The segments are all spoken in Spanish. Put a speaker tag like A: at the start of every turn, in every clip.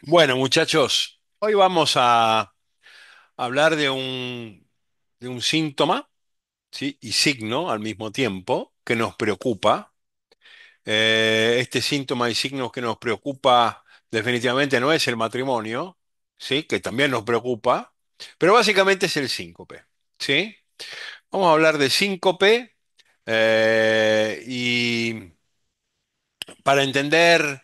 A: Bueno, muchachos, hoy vamos a hablar de un síntoma, ¿sí? Y signo al mismo tiempo que nos preocupa. Este síntoma y signo que nos preocupa definitivamente no es el matrimonio, ¿sí? Que también nos preocupa, pero básicamente es el síncope, ¿sí? Vamos a hablar de síncope y para entender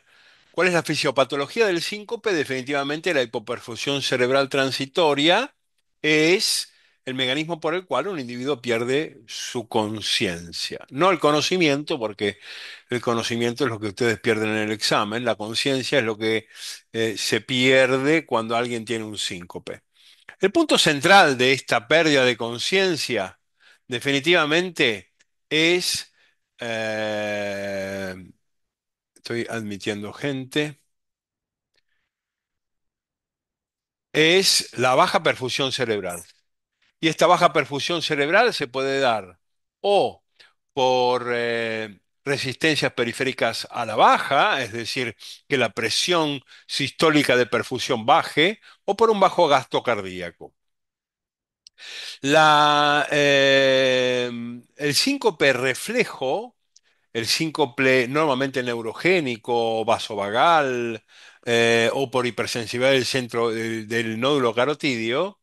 A: cuál es la fisiopatología del síncope, definitivamente la hipoperfusión cerebral transitoria es el mecanismo por el cual un individuo pierde su conciencia. No el conocimiento, porque el conocimiento es lo que ustedes pierden en el examen, la conciencia es lo que se pierde cuando alguien tiene un síncope. El punto central de esta pérdida de conciencia, definitivamente, es eh, estoy admitiendo gente, es la baja perfusión cerebral. Y esta baja perfusión cerebral se puede dar o por resistencias periféricas a la baja, es decir, que la presión sistólica de perfusión baje, o por un bajo gasto cardíaco. El síncope reflejo, el síncope normalmente neurogénico, vasovagal, o por hipersensibilidad del centro del nódulo carotidio,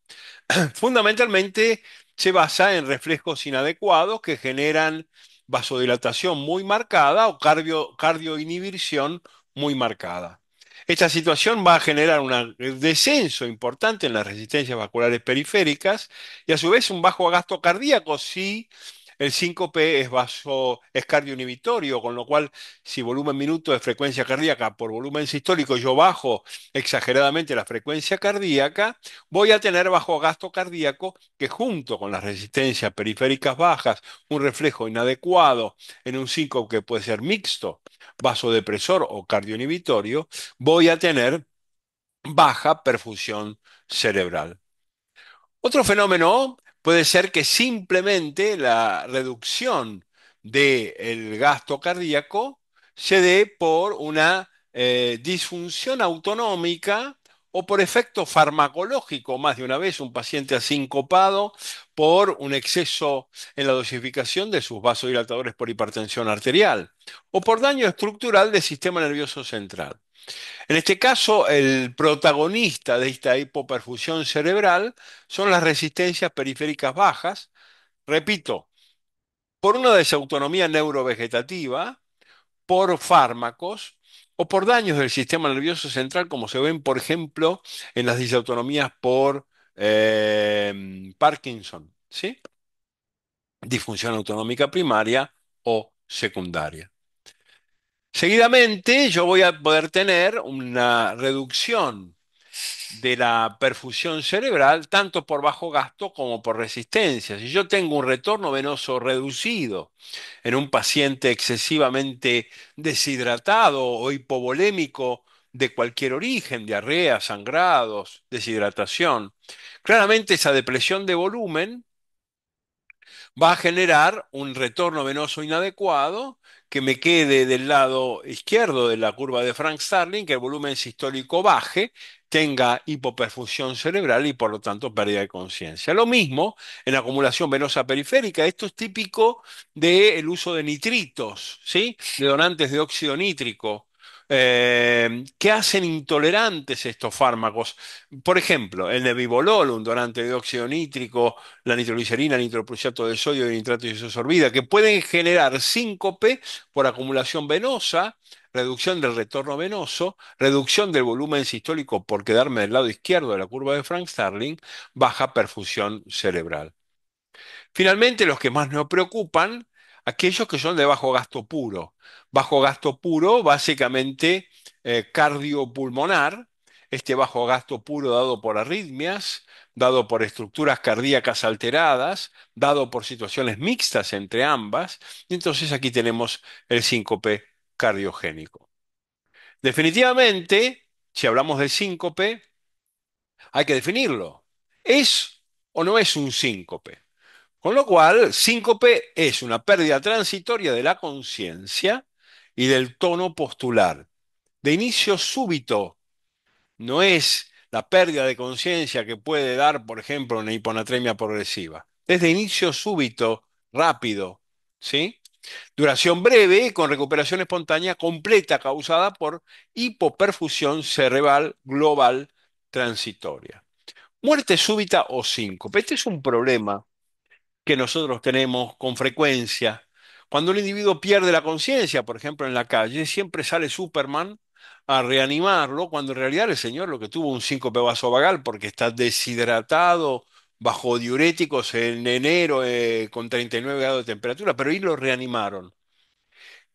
A: fundamentalmente se basa en reflejos inadecuados que generan vasodilatación muy marcada o cardioinhibición muy marcada. Esta situación va a generar un descenso importante en las resistencias vasculares periféricas y a su vez un bajo gasto cardíaco si el síncope es cardioinhibitorio, con lo cual si volumen minuto de frecuencia cardíaca por volumen sistólico yo bajo exageradamente la frecuencia cardíaca, voy a tener bajo gasto cardíaco que junto con las resistencias periféricas bajas, un reflejo inadecuado en un síncope que puede ser mixto, vasodepresor o cardioinhibitorio, voy a tener baja perfusión cerebral. Otro fenómeno puede ser que simplemente la reducción del gasto cardíaco se dé por una disfunción autonómica o por efecto farmacológico. Más de una vez un paciente asincopado por un exceso en la dosificación de sus vasodilatadores por hipertensión arterial o por daño estructural del sistema nervioso central. En este caso, el protagonista de esta hipoperfusión cerebral son las resistencias periféricas bajas, repito, por una desautonomía neurovegetativa, por fármacos o por daños del sistema nervioso central, como se ven, por ejemplo, en las disautonomías por Parkinson, ¿sí? Disfunción autonómica primaria o secundaria. Seguidamente, yo voy a poder tener una reducción de la perfusión cerebral, tanto por bajo gasto como por resistencia. Si yo tengo un retorno venoso reducido en un paciente excesivamente deshidratado o hipovolémico de cualquier origen, diarrea, sangrados, deshidratación, claramente esa depresión de volumen va a generar un retorno venoso inadecuado que me quede del lado izquierdo de la curva de Frank Starling, que el volumen sistólico baje, tenga hipoperfusión cerebral y por lo tanto pérdida de conciencia. Lo mismo en acumulación venosa periférica. Esto es típico del uso de nitritos, ¿sí? De donantes de óxido nítrico. Que hacen intolerantes estos fármacos. Por ejemplo, el nebivolol, un donante de óxido nítrico, la nitroglicerina, nitroprusiato de sodio y nitrato de isosorbida, que pueden generar síncope por acumulación venosa, reducción del retorno venoso, reducción del volumen sistólico por quedarme del lado izquierdo de la curva de Frank Starling, baja perfusión cerebral. Finalmente, los que más nos preocupan, aquellos que son de bajo gasto puro. Bajo gasto puro, básicamente cardiopulmonar, este bajo gasto puro dado por arritmias, dado por estructuras cardíacas alteradas, dado por situaciones mixtas entre ambas, y entonces aquí tenemos el síncope cardiogénico. Definitivamente, si hablamos del síncope, hay que definirlo. ¿Es o no es un síncope? Con lo cual, síncope es una pérdida transitoria de la conciencia y del tono postular, de inicio súbito, no es la pérdida de conciencia que puede dar, por ejemplo, una hiponatremia progresiva. Es de inicio súbito, rápido, ¿sí? Duración breve con recuperación espontánea completa causada por hipoperfusión cerebral global transitoria. Muerte súbita o síncope. Este es un problema que nosotros tenemos con frecuencia. Cuando un individuo pierde la conciencia, por ejemplo, en la calle, siempre sale Superman a reanimarlo, cuando en realidad el señor lo que tuvo un síncope vasovagal porque está deshidratado, bajo diuréticos en enero con 39 grados de temperatura, pero ahí lo reanimaron.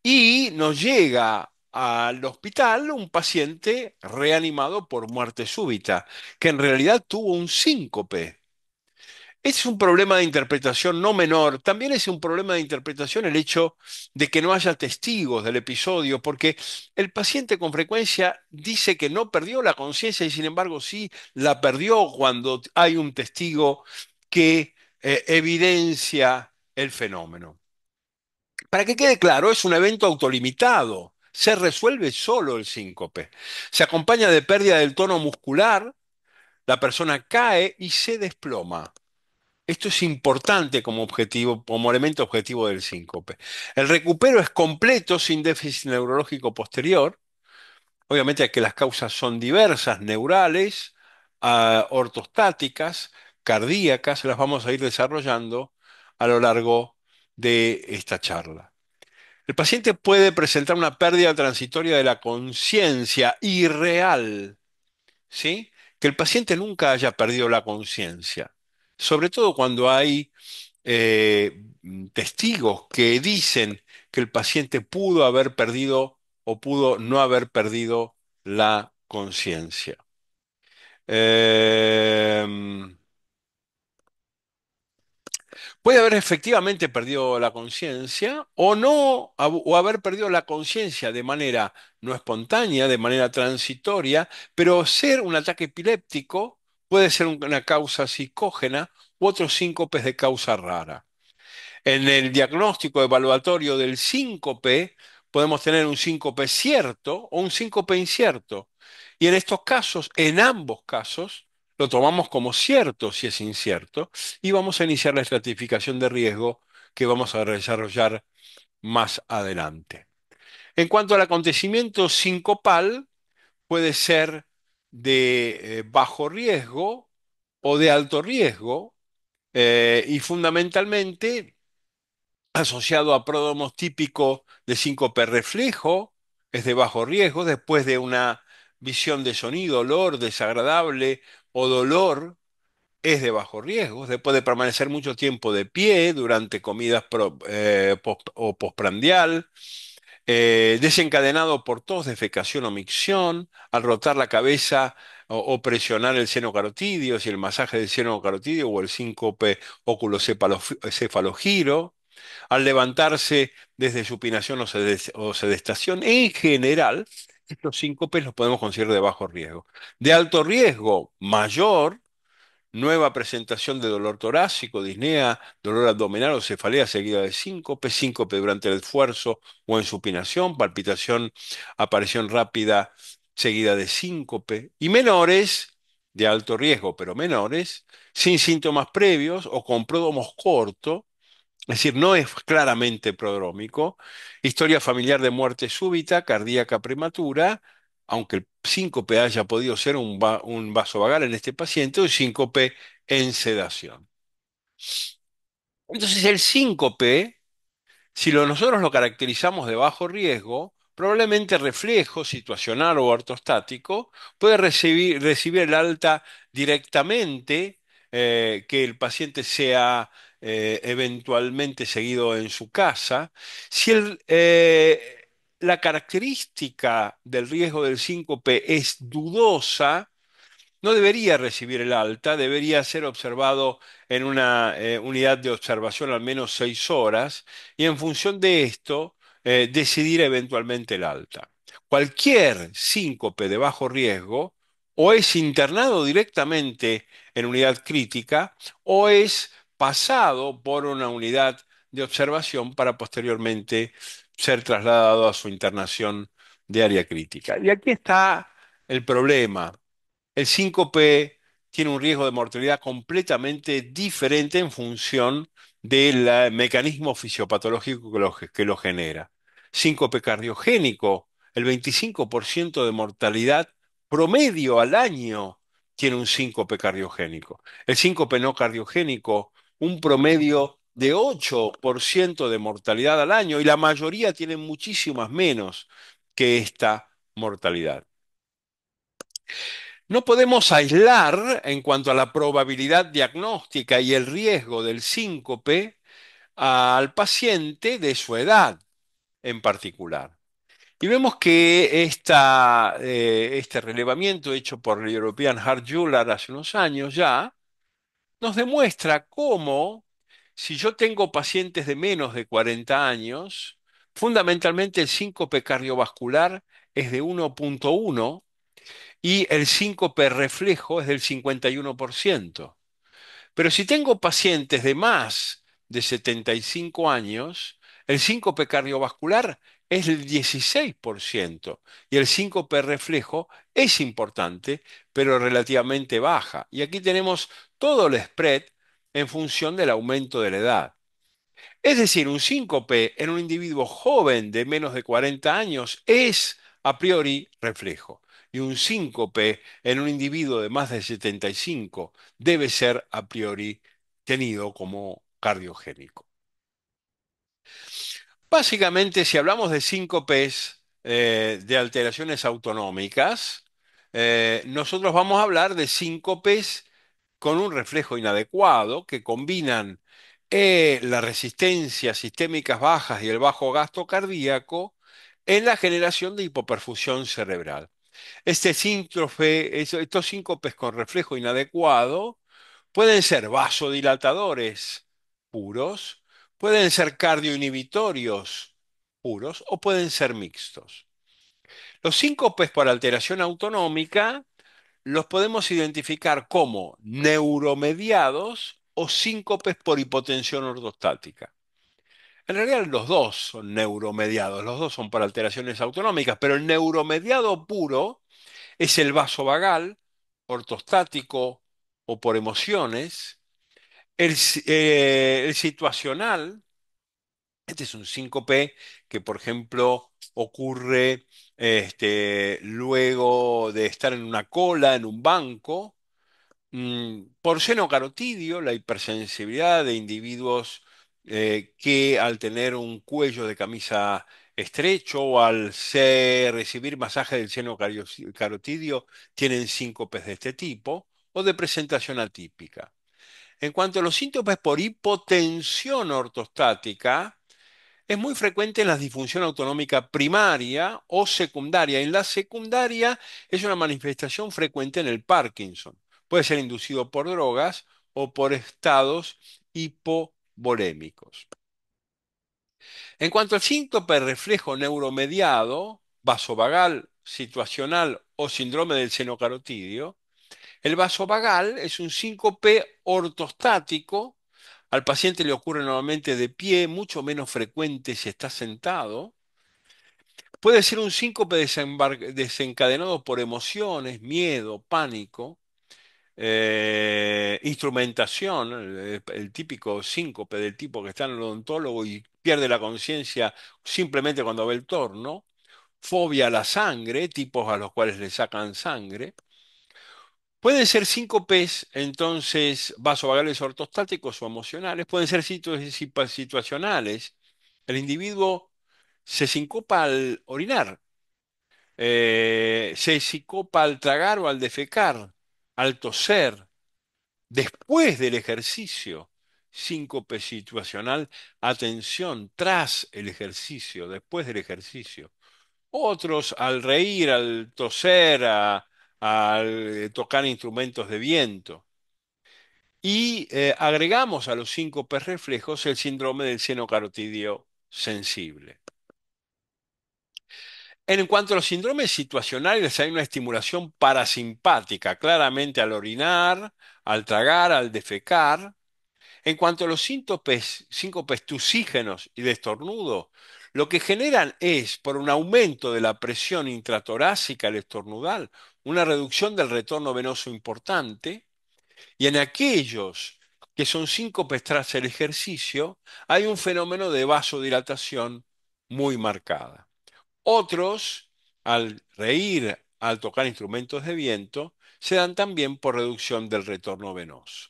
A: Y nos llega al hospital un paciente reanimado por muerte súbita, que en realidad tuvo un síncope. Es un problema de interpretación no menor. También es un problema de interpretación el hecho de que no haya testigos del episodio, porque el paciente con frecuencia dice que no perdió la conciencia y sin embargo sí la perdió cuando hay un testigo que evidencia el fenómeno. Para que quede claro, es un evento autolimitado. Se resuelve solo el síncope. Se acompaña de pérdida del tono muscular, la persona cae y se desploma. Esto es importante como objetivo, como elemento objetivo del síncope. El recupero es completo sin déficit neurológico posterior. Obviamente que las causas son diversas, neurales, ortostáticas, cardíacas, las vamos a ir desarrollando a lo largo de esta charla. El paciente puede presentar una pérdida transitoria de la conciencia irreal, ¿sí? Que el paciente nunca haya perdido la conciencia, sobre todo cuando hay testigos que dicen que el paciente pudo haber perdido o pudo no haber perdido la conciencia. Em, Puede haber efectivamente perdido la conciencia o no, o haber perdido la conciencia de manera no espontánea, de manera transitoria, pero ser un ataque epiléptico puede ser una causa psicógena u otros síncopes de causa rara. En el diagnóstico evaluatorio del síncope podemos tener un síncope cierto o un síncope incierto. Y en estos casos, en ambos casos, lo tomamos como cierto si es incierto y vamos a iniciar la estratificación de riesgo que vamos a desarrollar más adelante. En cuanto al acontecimiento sincopal, puede ser de bajo riesgo o de alto riesgo y fundamentalmente asociado a pródromos típico de síncope reflejo, es de bajo riesgo, después de una visión de sonido, olor desagradable o dolor, es de bajo riesgo, después de permanecer mucho tiempo de pie durante comidas o postprandial, desencadenado por tos, defecación o micción, al rotar la cabeza o presionar el seno carotidio, si el masaje del seno carotidio o el síncope óculo-cefalogiro, al levantarse desde supinación o sedestación. En general, estos síncopes los podemos considerar de bajo riesgo. De alto riesgo, mayor, nueva presentación de dolor torácico, disnea, dolor abdominal o cefalea seguida de síncope, síncope durante el esfuerzo o en supinación, palpitación, aparición rápida seguida de síncope. Y menores, de alto riesgo, pero menores, sin síntomas previos o con pródromos cortos, es decir, no es claramente prodrómico. Historia familiar de muerte súbita, cardíaca prematura, aunque el síncope haya podido ser un vasovagal en este paciente, o síncope en sedación. Entonces, el síncope si nosotros lo caracterizamos de bajo riesgo, probablemente reflejo situacional o ortostático puede recibir el alta directamente, que el paciente sea eventualmente seguido en su casa. Si la característica del riesgo del síncope es dudosa, no debería recibir el alta, debería ser observado en una unidad de observación al menos 6 horas y en función de esto decidir eventualmente el alta. Cualquier síncope de bajo riesgo o es internado directamente en unidad crítica o es pasado por una unidad de observación para posteriormente ser trasladado a su internación de área crítica. Y aquí está el problema. el síncope tiene un riesgo de mortalidad completamente diferente en función del mecanismo fisiopatológico que lo genera. Síncope cardiogénico, el 25% de mortalidad promedio al año tiene un síncope cardiogénico. El síncope no cardiogénico, un promedio de 8% de mortalidad al año y la mayoría tienen muchísimas menos que esta mortalidad. No podemos aislar en cuanto a la probabilidad diagnóstica y el riesgo del síncope al paciente de su edad en particular. Y vemos que este relevamiento hecho por el European Heart Journal hace unos años ya nos demuestra cómo si yo tengo pacientes de menos de 40 años, fundamentalmente el síncope cardiovascular es de 1,1 y el síncope reflejo es del 51%. Pero si tengo pacientes de más de 75 años, el síncope cardiovascular es del 16% y el síncope reflejo es importante, pero relativamente baja. Y aquí tenemos todo el spread en función del aumento de la edad. Es decir, un síncope en un individuo joven de menos de 40 años es a priori reflejo. Y un síncope en un individuo de más de 75 debe ser a priori tenido como cardiogénico. Básicamente, si hablamos de síncopes de alteraciones autonómicas, nosotros vamos a hablar de síncopes con un reflejo inadecuado que combinan las resistencias sistémicas bajas y el bajo gasto cardíaco en la generación de hipoperfusión cerebral. Estos síncopes con reflejo inadecuado pueden ser vasodilatadores puros, pueden ser cardioinhibitorios puros o pueden ser mixtos. Los síncopes por alteración autonómica los podemos identificar como neuromediados o síncopes por hipotensión ortostática. En realidad los dos son neuromediados, los dos son por alteraciones autonómicas, pero el neuromediado puro es el vasovagal, ortostático o por emociones. El situacional, este es un síncope que, por ejemplo, ocurre luego de estar en una cola, en un banco. Por seno carotidio, la hipersensibilidad de individuos que al tener un cuello de camisa estrecho o al recibir masaje del seno carotidio tienen síncopes de este tipo o de presentación atípica. En cuanto a los síntomas por hipotensión ortostática, es muy frecuente en la disfunción autonómica primaria o secundaria. En la secundaria es una manifestación frecuente en el Parkinson. Puede ser inducido por drogas o por estados hipovolémicos. En cuanto al síntoma reflejo neuromediado, vasovagal, situacional o síndrome del seno carotidio, el vasovagal es un síncope ortostático. Al paciente le ocurre normalmente de pie, mucho menos frecuente si está sentado. Puede ser un síncope desencadenado por emociones, miedo, pánico, instrumentación, el típico síncope del tipo que está en el odontólogo y pierde la conciencia simplemente cuando ve el torno. Fobia a la sangre, tipos a los cuales le sacan sangre. Pueden ser síncopes, entonces, vasovagales ortostáticos o emocionales, pueden ser situacionales. El individuo se sincopa al orinar, se sincopa al tragar o al defecar, al toser, después del ejercicio. Síncope situacional, atención, tras el ejercicio, después del ejercicio. Otros al reír, al toser, al tocar instrumentos de viento. Y agregamos a los síncopes reflejos el síndrome del seno carotidio sensible. En cuanto a los síndromes situacionales, hay una estimulación parasimpática, claramente al orinar, al tragar, al defecar. En cuanto a los síncopes tusígenos y de estornudo, lo que generan es, por un aumento de la presión intratorácica al estornudar, una reducción del retorno venoso importante, y en aquellos que son síncopes tras el ejercicio, hay un fenómeno de vasodilatación muy marcada. Otros, al reír, al tocar instrumentos de viento, se dan también por reducción del retorno venoso.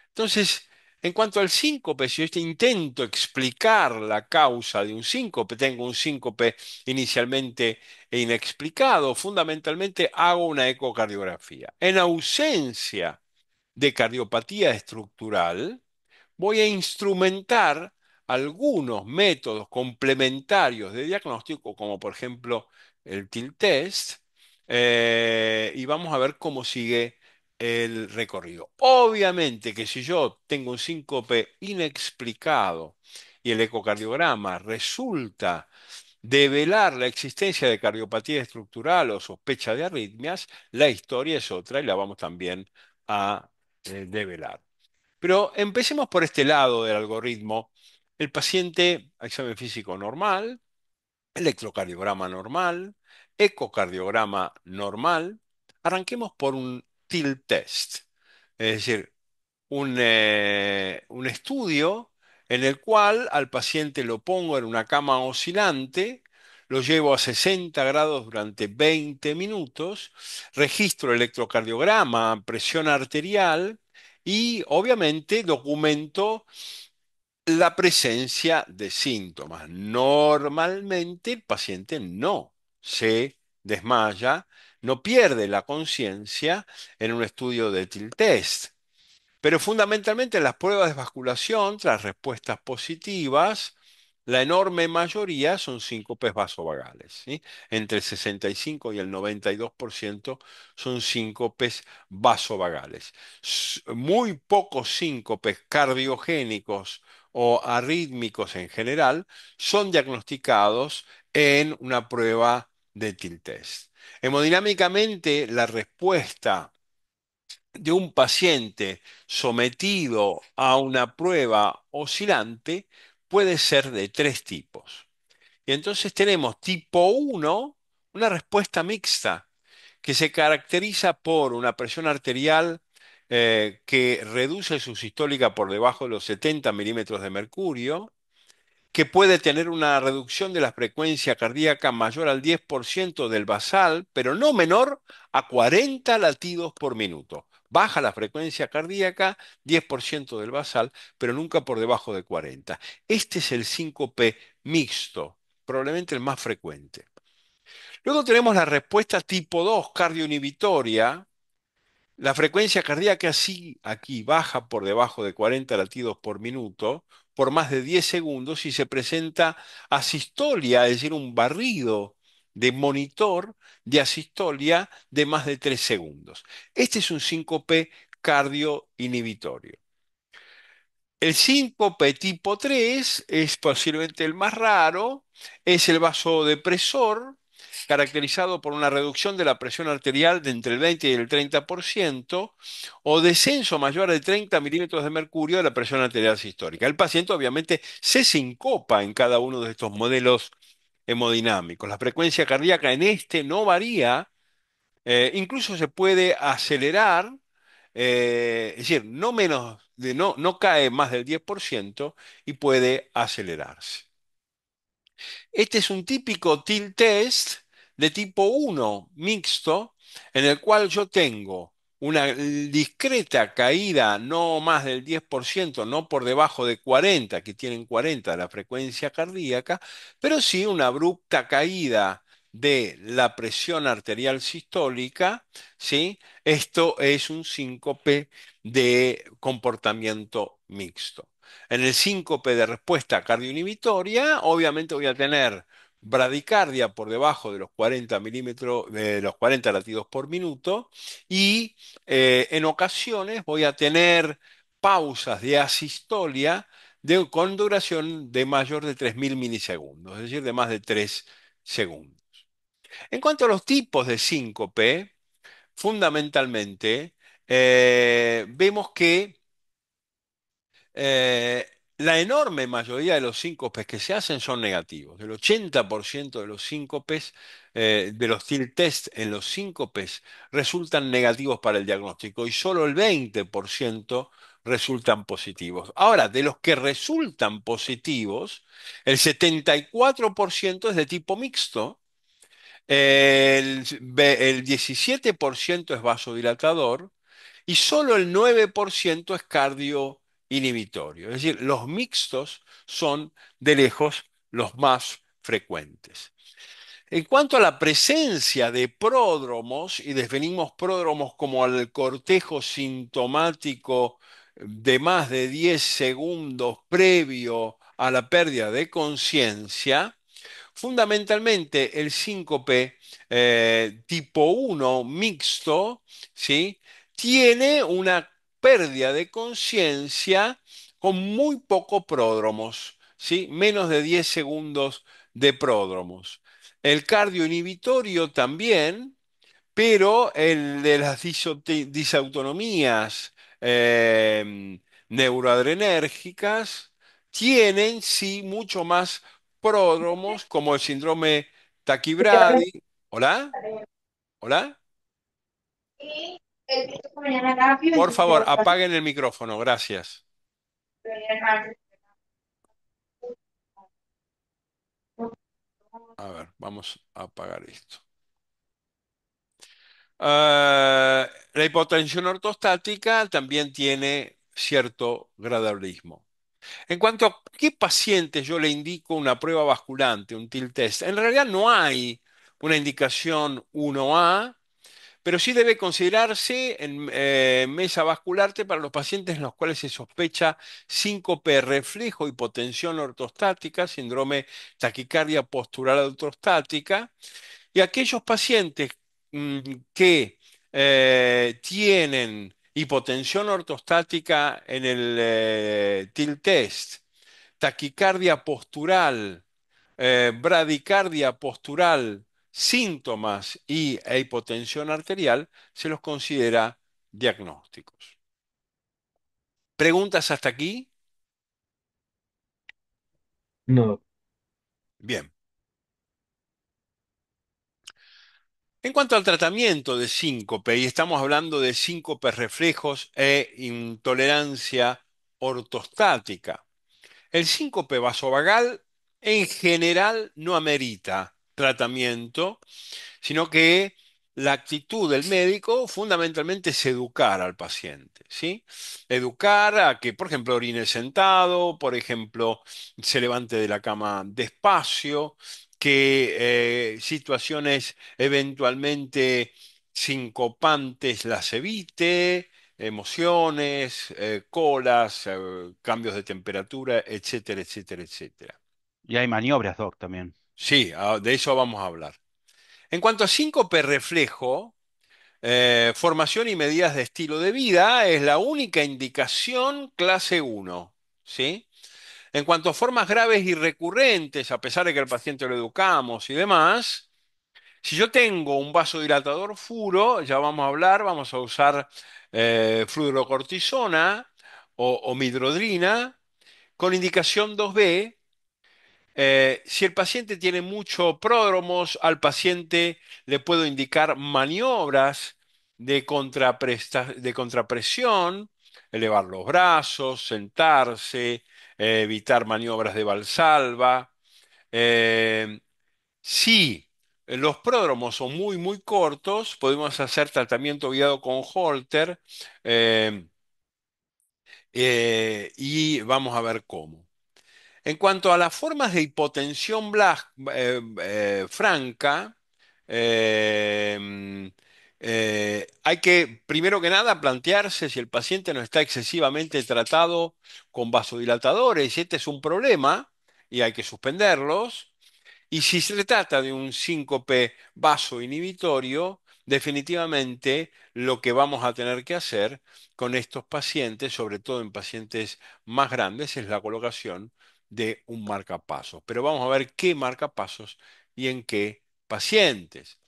A: Entonces, en cuanto al síncope, si yo intento explicar la causa de un síncope, tengo un síncope inicialmente inexplicado, fundamentalmente hago una ecocardiografía. En ausencia de cardiopatía estructural, voy a instrumentar algunos métodos complementarios de diagnóstico, como por ejemplo el TIL test, y vamos a ver cómo sigue el recorrido. Obviamente que si yo tengo un síncope inexplicado y el ecocardiograma resulta develar la existencia de cardiopatía estructural o sospecha de arritmias, la historia es otra y la vamos también a develar. Pero empecemos por este lado del algoritmo. El paciente, examen físico normal, electrocardiograma normal, ecocardiograma normal. Arranquemos por un TIL test, es decir, un estudio en el cual al paciente lo pongo en una cama oscilante, lo llevo a 60 grados durante 20 minutos, registro electrocardiograma, presión arterial y obviamente documento la presencia de síntomas. Normalmente el paciente no se desmaya, no pierde la conciencia en un estudio de TIL test. Pero fundamentalmente en las pruebas de basculación, tras respuestas positivas, la enorme mayoría son síncopes vasovagales, ¿sí? Entre el 65 y el 92% son síncopes vasovagales. Muy pocos síncopes cardiogénicos o arrítmicos en general son diagnosticados en una prueba de TIL test. Hemodinámicamente, la respuesta de un paciente sometido a una prueba oscilante puede ser de tres tipos. Y entonces tenemos tipo 1, una respuesta mixta, que se caracteriza por una presión arterial que reduce su sistólica por debajo de los 70 milímetros de mercurio, que puede tener una reducción de la frecuencia cardíaca mayor al 10% del basal, pero no menor a 40 latidos por minuto. Baja la frecuencia cardíaca, 10% del basal, pero nunca por debajo de 40. Este es el síncope mixto, probablemente el más frecuente. Luego tenemos la respuesta tipo 2, cardioinhibitoria. La frecuencia cardíaca sí aquí baja por debajo de 40 latidos por minuto por más de 10 segundos y se presenta asistolia, es decir, un barrido de monitor de asistolia de más de 3 segundos. Este es un síncope cardioinhibitorio. El síncope tipo 3 es posiblemente el más raro, es el vasodepresor, caracterizado por una reducción de la presión arterial de entre el 20 y el 30%, o descenso mayor de 30 milímetros de mercurio de la presión arterial sistólica. El paciente obviamente se sincopa en cada uno de estos modelos hemodinámicos. La frecuencia cardíaca en este no varía, incluso se puede acelerar, es decir, no menos de, no cae más del 10% y puede acelerarse. Este es un típico TIL test de tipo 1 mixto, en el cual yo tengo una discreta caída no más del 10%, no por debajo de 40, que tienen 40 de la frecuencia cardíaca, pero sí una abrupta caída de la presión arterial sistólica, ¿sí? Esto es un síncope de comportamiento mixto. En el síncope de respuesta cardioinhibitoria, obviamente voy a tener bradicardia por debajo de los 40 milímetros, de los 40 latidos por minuto, y en ocasiones voy a tener pausas de asistolia con duración de mayor de 3000 milisegundos, es decir, de más de 3 segundos. En cuanto a los tipos de síncope, fundamentalmente vemos que La enorme mayoría de los síncopes que se hacen son negativos. El 80% de los síncopes, de los TIL test en los síncopes, resultan negativos para el diagnóstico y solo el 20% resultan positivos. Ahora, de los que resultan positivos, el 74% es de tipo mixto, el 17% es vasodilatador y solo el 9% es cardio inhibitorio. Es decir, los mixtos son de lejos los más frecuentes. En cuanto a la presencia de pródromos, y definimos pródromos como el cortejo sintomático de más de 10 segundos previo a la pérdida de conciencia, fundamentalmente el síncope tipo 1 mixto, ¿sí? Tiene una pérdida de conciencia con muy poco pródromos, ¿sí? Menos de 10 segundos de pródromos. El cardio inhibitorio también, pero el de las disautonomías neuroadrenérgicas tienen sí mucho más pródromos, como el síndrome taquibradi. ¿Hola? ¿Hola?
B: Y el visto que mañana rápido,
A: Por
B: entonces
A: favor,
B: yo casi
A: apaguen el micrófono, gracias. A ver, vamos a apagar esto. La hipotensión ortostática también tiene cierto gradualismo. En cuanto a qué pacientes yo le indico una prueba basculante, un TIL test, en realidad no hay una indicación 1A, pero sí debe considerarse en mesa vascularte para los pacientes en los cuales se sospecha síncope reflejo, hipotensión ortostática, síndrome taquicardia postural ortostática, y aquellos pacientes mm, que tienen hipotensión ortostática en el TIL test, taquicardia postural, bradicardia postural, síntomas e hipotensión arterial, se los considera diagnósticos. ¿Preguntas hasta aquí?
B: no.
A: Bien. En cuanto al tratamiento de síncope, y estamos hablando de síncopes reflejos e intolerancia ortostática, el síncope vasovagal en general no amerita tratamiento, sino que la actitud del médico fundamentalmente es educar al paciente, ¿sí? Educar a que, por ejemplo, orine sentado, por ejemplo, se levante de la cama despacio, que situaciones eventualmente sincopantes las evite, emociones, colas, cambios de temperatura, etcétera, etcétera, etcétera.
C: Y hay maniobras, Doc, también.
A: Sí, de eso vamos a hablar. En cuanto a síncope reflejo, formación y medidas de estilo de vida es la única indicación clase 1, ¿sí? En cuanto a formas graves y recurrentes, a pesar de que al paciente lo educamos y demás, si yo tengo un vasodilatador furo, ya vamos a hablar, vamos a usar fluorocortisona o midrodrina con indicación 2B. Si el paciente tiene mucho pródromos, al paciente le puedo indicar maniobras de contrapresión, elevar los brazos, sentarse, evitar maniobras de valsalva. Eh, si los pródromos son muy, muy cortos, podemos hacer tratamiento guiado con Holter eh, y vamos a ver cómo. En cuanto a las formas de hipotensión franca, eh, hay que, primero que nada, plantearse si el paciente no está excesivamente tratado con vasodilatadores. Este es un problema y hay que suspenderlos. Y si se trata de un síncope vasoinhibitorio, definitivamente lo que vamos a tener que hacer con estos pacientes, sobre todo en pacientes más grandes, es la colocación de un marcapasos. Pero vamos a ver qué marcapasos y en qué pacientes.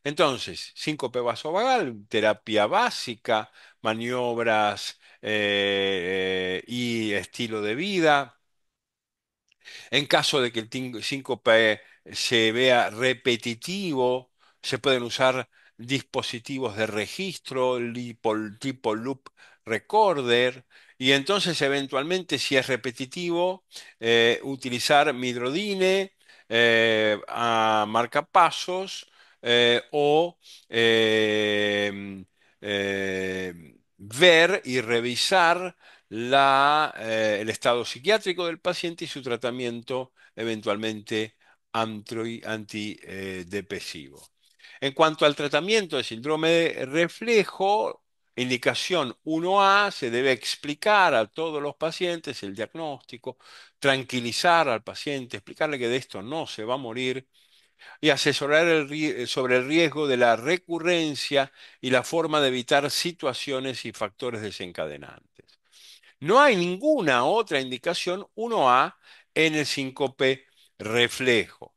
A: Entonces, síncope vasovagal, terapia básica, maniobras y estilo de vida. En caso de que el síncope se vea repetitivo, se pueden usar dispositivos de registro, tipo loop recorder, y entonces eventualmente, si es repetitivo, utilizar midrodine, a marcapasos, o ver y revisar el estado psiquiátrico del paciente y su tratamiento eventualmente antidepresivo. En cuanto al tratamiento de síndrome de reflejo, indicación 1A, se debe explicar a todos los pacientes el diagnóstico, tranquilizar al paciente, explicarle que de esto no se va a morir y asesorar sobre el riesgo de la recurrencia y la forma de evitar situaciones y factores desencadenantes. No hay ninguna otra indicación 1A en el síncope reflejo.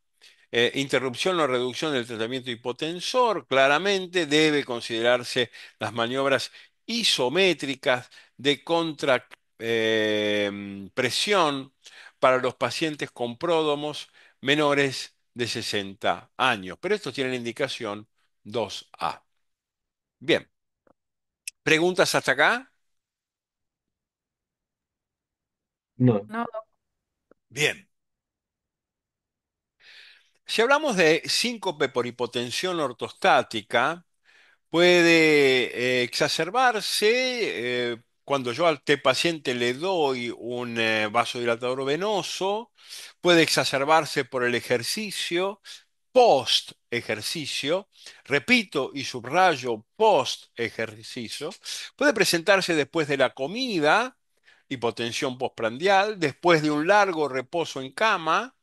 A: Interrupción o reducción del tratamiento hipotensor, claramente debe considerarse las maniobras isométricas de contrapresión para los pacientes con pródomos menores de 60 años. Pero estos tienen indicación 2A. Bien, ¿preguntas hasta acá?
D: No,
B: No,
A: Bien. Si hablamos de síncope por hipotensión ortostática, puede exacerbarse cuando yo a este paciente le doy un vasodilatador venoso, puede exacerbarse por el ejercicio, post ejercicio, repito y subrayo post ejercicio, puede presentarse después de la comida, hipotensión postprandial, después de un largo reposo en cama,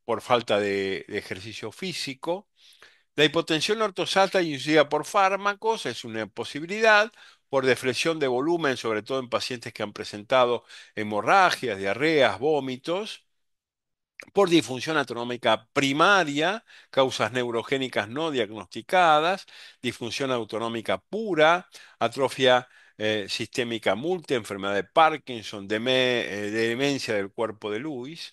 A: por falta de ejercicio físico. La hipotensión ortostática inducida por fármacos es una posibilidad, por deflexión de volumen, sobre todo en pacientes que han presentado hemorragias, diarreas, vómitos, por disfunción autonómica primaria, causas neurogénicas no diagnosticadas, disfunción autonómica pura, atrofia sistémica múltiple, enfermedad de Parkinson, demencia del cuerpo de Lewis,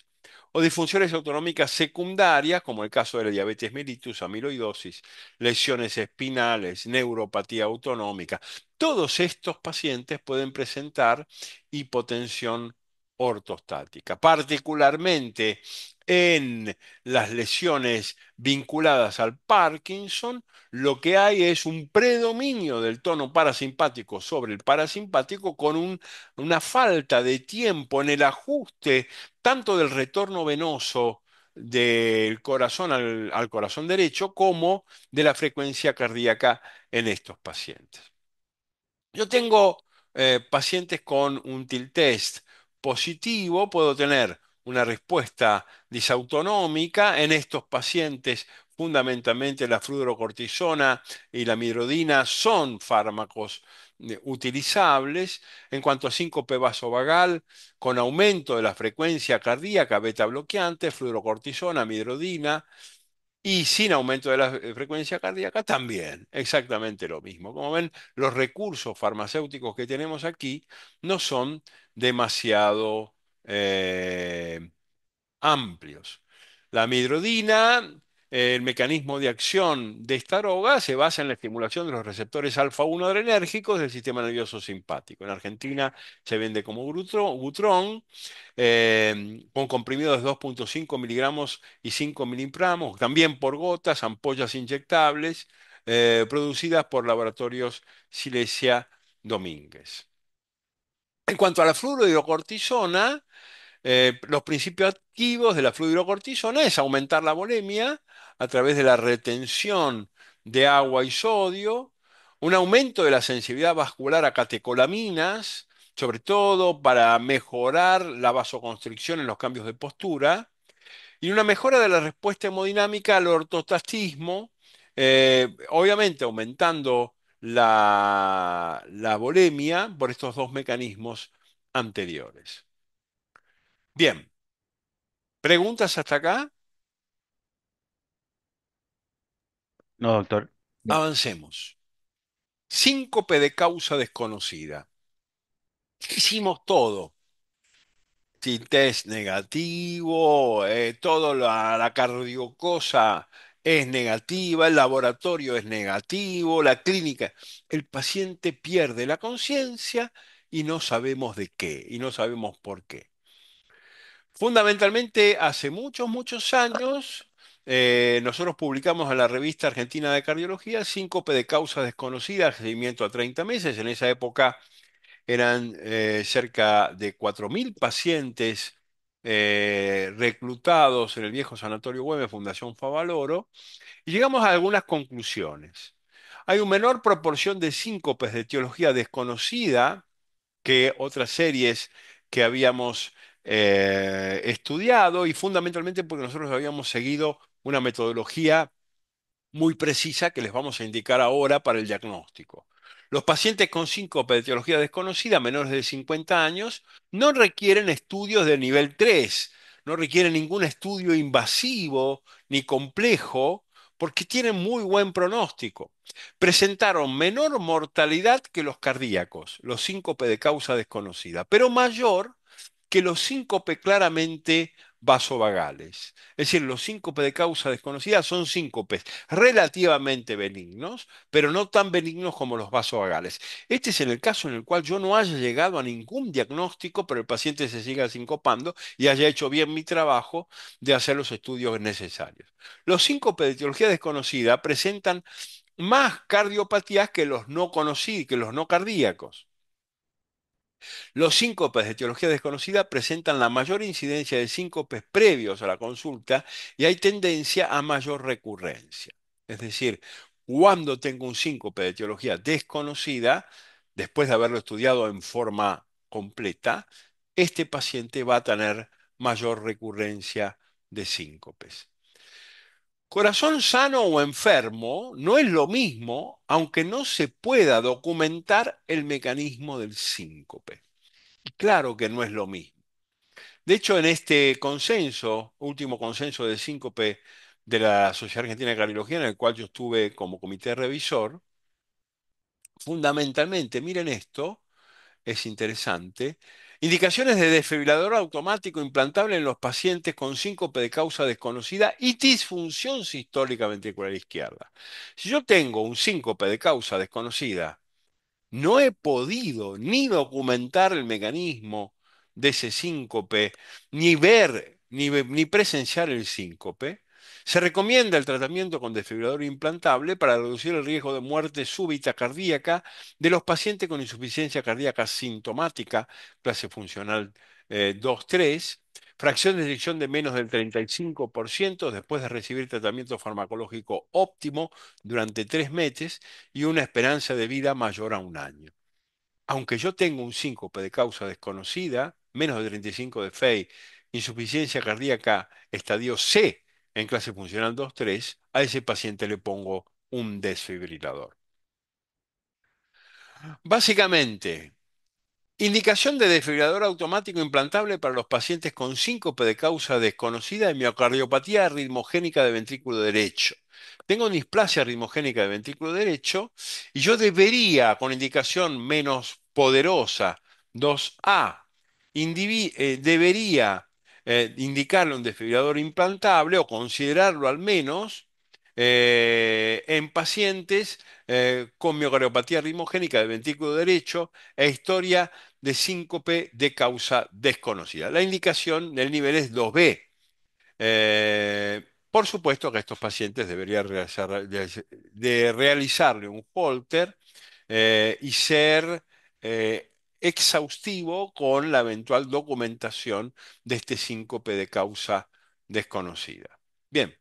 A: o disfunciones autonómicas secundarias, como el caso de la diabetes mellitus, amiloidosis, lesiones espinales, neuropatía autonómica. Todos estos pacientes pueden presentar hipotensión ortostática, particularmente en las lesiones vinculadas al Parkinson. Lo que hay es un predominio del tono parasimpático sobre el parasimpático con una falta de tiempo en el ajuste tanto del retorno venoso del corazón al corazón derecho como de la frecuencia cardíaca en estos pacientes. Yo tengo pacientes con un tilt test positivo, puedo tener una respuesta disautonómica. En estos pacientes, fundamentalmente la fludrocortisona y la midrodina son fármacos utilizables. En cuanto a síncope vasovagal, con aumento de la frecuencia cardíaca, beta bloqueante, fludrocortisona, midrodina, y sin aumento de la frecuencia cardíaca también, exactamente lo mismo. Como ven, los recursos farmacéuticos que tenemos aquí no son demasiado amplios. La midrodina, el mecanismo de acción de esta droga se basa en la estimulación de los receptores alfa-1 adrenérgicos del sistema nervioso simpático. En Argentina se vende como Butrón, con comprimidos de 2,5 miligramos y 5 miligramos, también por gotas, ampollas inyectables, producidas por laboratorios Silesia Domínguez. En cuanto a la fluorohidrocortisona, los principios activos de la fluorocortisona es aumentar la volemia a través de la retención de agua y sodio, un aumento de la sensibilidad vascular a catecolaminas, sobre todo para mejorar la vasoconstricción en los cambios de postura, y una mejora de la respuesta hemodinámica al ortostatismo, obviamente aumentando la volemia por estos dos mecanismos anteriores. Bien. ¿Preguntas hasta acá?
C: No, doctor.
D: no.
A: Avancemos. Síncope de causa desconocida. Hicimos todo. Si test negativo, toda la cardiocosa es negativa, el laboratorio es negativo, la clínica. El paciente pierde la conciencia y no sabemos de qué, y no sabemos por qué. Fundamentalmente, hace muchos, muchos años, nosotros publicamos en la revista Argentina de Cardiología Síncope de causa desconocida, seguimiento a 30 meses. En esa época eran cerca de 4.000 pacientes reclutados en el viejo Sanatorio Güemes, Fundación Favaloro, y llegamos a algunas conclusiones. Hay una menor proporción de síncopes de etiología desconocida que otras series que habíamos estudiado y fundamentalmente porque nosotros habíamos seguido una metodología muy precisa que les vamos a indicar ahora para el diagnóstico. Los pacientes con síncope de etiología desconocida, menores de 50 años, no requieren estudios de nivel 3, no requieren ningún estudio invasivo ni complejo, porque tienen muy buen pronóstico. Presentaron menor mortalidad que los cardíacos, los síncope de causa desconocida, pero mayor que los síncope claramente vasovagales. Es decir, los síncopes de causa desconocida son síncopes relativamente benignos, pero no tan benignos como los vasovagales. Este es en el caso en el cual yo no haya llegado a ningún diagnóstico, pero el paciente se siga sincopando y haya hecho bien mi trabajo de hacer los estudios necesarios. Los síncopes de etiología desconocida presentan más cardiopatías que los no conocidos, que los no cardíacos. Los síncopes de etiología desconocida presentan la mayor incidencia de síncopes previos a la consulta y hay tendencia a mayor recurrencia. Es decir, cuando tengo un síncope de etiología desconocida, después de haberlo estudiado en forma completa, este paciente va a tener mayor recurrencia de síncopes. Corazón sano o enfermo no es lo mismo, aunque no se pueda documentar el mecanismo del síncope. Claro que no es lo mismo. De hecho, en este consenso, último consenso de síncope de la Sociedad Argentina de Cardiología, en el cual yo estuve como comité revisor, fundamentalmente, miren esto, es interesante, indicaciones de desfibrilador automático implantable en los pacientes con síncope de causa desconocida y disfunción sistólica ventricular izquierda. Si yo tengo un síncope de causa desconocida, no he podido ni documentar el mecanismo de ese síncope, ni ver, ni presenciar el síncope. Se recomienda el tratamiento con desfibrilador implantable para reducir el riesgo de muerte súbita cardíaca de los pacientes con insuficiencia cardíaca sintomática, clase funcional 2-3, fracción de eyección de menos del 35% después de recibir tratamiento farmacológico óptimo durante 3 meses y una esperanza de vida mayor a un año. Aunque yo tengo un síncope de causa desconocida, menos de 35 de FEI, insuficiencia cardíaca estadio C en clase funcional 2-3, a ese paciente le pongo un desfibrilador. Básicamente, indicación de desfibrilador automático implantable para los pacientes con síncope de causa desconocida y miocardiopatía arritmogénica de ventrículo derecho. Tengo displasia arritmogénica de ventrículo derecho y yo debería, con indicación menos poderosa, 2A, debería indicarle un desfibrilador implantable o considerarlo al menos en pacientes con miocardiopatía arritmogénica de ventrículo derecho e historia de síncope de causa desconocida. La indicación del nivel es 2B. Por supuesto que a estos pacientes debería realizarle un Holter y ser exhaustivo con la eventual documentación de este síncope de causa desconocida. Bien.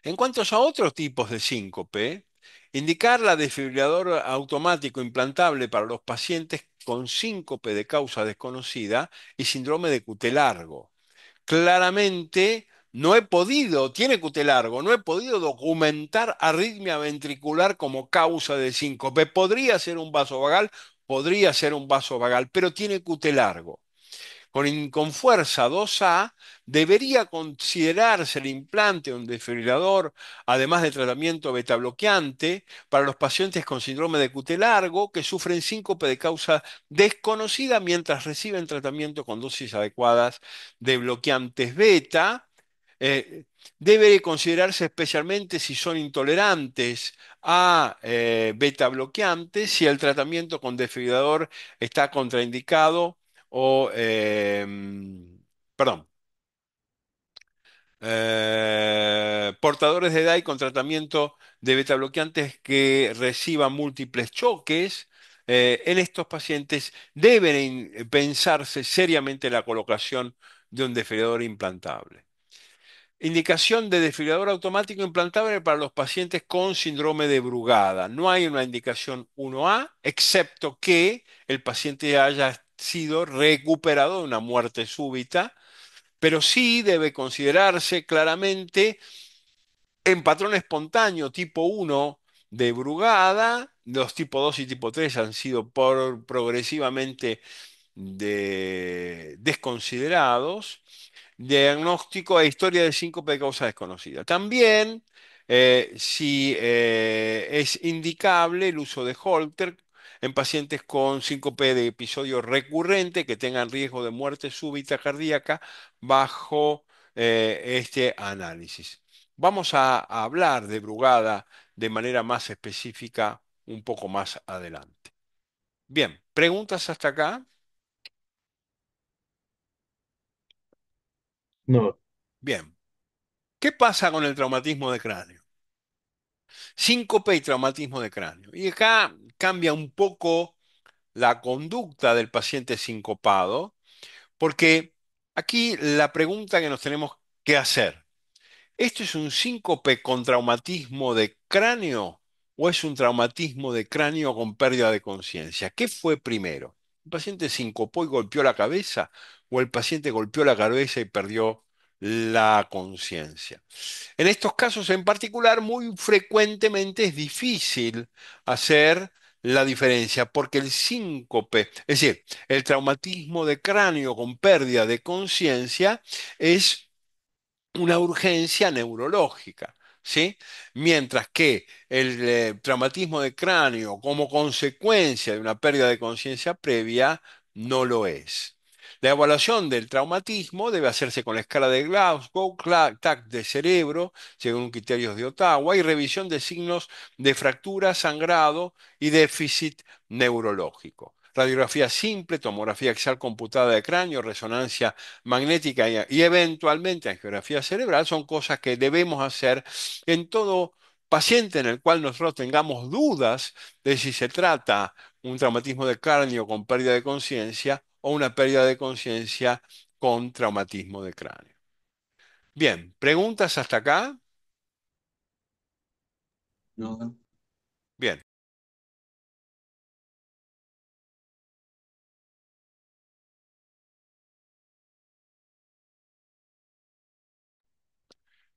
A: En cuanto a otros tipos de síncope, indicar la desfibrilador automático implantable para los pacientes con síncope de causa desconocida y síndrome de QT largo. Claramente no he podido, tiene QT largo, no he podido documentar arritmia ventricular como causa de síncope. Podría ser un vaso vagal, pero tiene QT largo. con fuerza 2A, debería considerarse el implante de un desfibrilador, además de tratamiento beta bloqueante, para los pacientes con síndrome de QT largo que sufren síncope de causa desconocida mientras reciben tratamiento con dosis adecuadas de bloqueantes beta. Eh, Debe considerarse especialmente si son intolerantes a beta bloqueantes, si el tratamiento con desfibrilador está contraindicado o, perdón, portadores de DAI con tratamiento de beta bloqueantes que reciban múltiples choques. En estos pacientes deben pensarse seriamente la colocación de un desfibrilador implantable. Indicación de desfibrilador automático implantable para los pacientes con síndrome de Brugada. No hay una indicación 1A, excepto que el paciente haya sido recuperado de una muerte súbita, pero sí debe considerarse claramente en patrón espontáneo tipo 1 de Brugada. Los tipo 2 y tipo 3 han sido progresivamente desconsiderados. Diagnóstico e historia de síncope de causa desconocida. También, si es indicable el uso de Holter en pacientes con síncope de episodio recurrente que tengan riesgo de muerte súbita cardíaca bajo este análisis. Vamos a hablar de Brugada de manera más específica un poco más adelante. Bien, ¿preguntas hasta acá?
D: No,
A: Bien. ¿Qué pasa con el traumatismo de cráneo? Síncope y traumatismo de cráneo. Y acá cambia un poco la conducta del paciente sincopado, porque aquí la pregunta que nos tenemos que hacer, ¿esto es un síncope con traumatismo de cráneo o es un traumatismo de cráneo con pérdida de conciencia? ¿Qué fue primero? ¿El paciente sincopó y golpeó la cabeza o el paciente golpeó la cabeza y perdió la conciencia? En estos casos en particular, muy frecuentemente es difícil hacer la diferencia, porque el síncope, es decir, el traumatismo de cráneo con pérdida de conciencia, es una urgencia neurológica, ¿sí? Mientras que el traumatismo de cráneo como consecuencia de una pérdida de conciencia previa no lo es. La evaluación del traumatismo debe hacerse con la escala de Glasgow, TAC de cerebro, según criterios de Ottawa, y revisión de signos de fractura, sangrado y déficit neurológico. Radiografía simple, tomografía axial computada de cráneo, resonancia magnética y eventualmente angiografía cerebral son cosas que debemos hacer en todo paciente en el cual nosotros tengamos dudas de si se trata un traumatismo de cráneo con pérdida de conciencia o una pérdida de conciencia con traumatismo de cráneo. Bien, ¿preguntas hasta acá?
E: No,
A: Bien,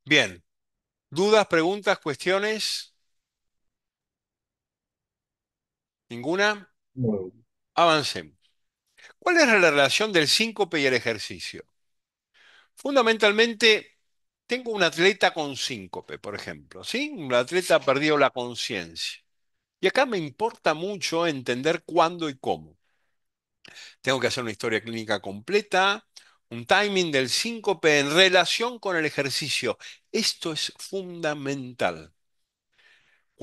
A: bien. ¿Dudas, preguntas, cuestiones? ¿Ninguna?
D: no,
A: Avancemos. ¿Cuál es la relación del síncope y el ejercicio? Fundamentalmente, tengo un atleta con síncope, por ejemplo, ¿sí? Un atleta perdió la conciencia. Y acá me importa mucho entender cuándo y cómo. Tengo que hacer una historia clínica completa, un timing del síncope en relación con el ejercicio. Esto es fundamental.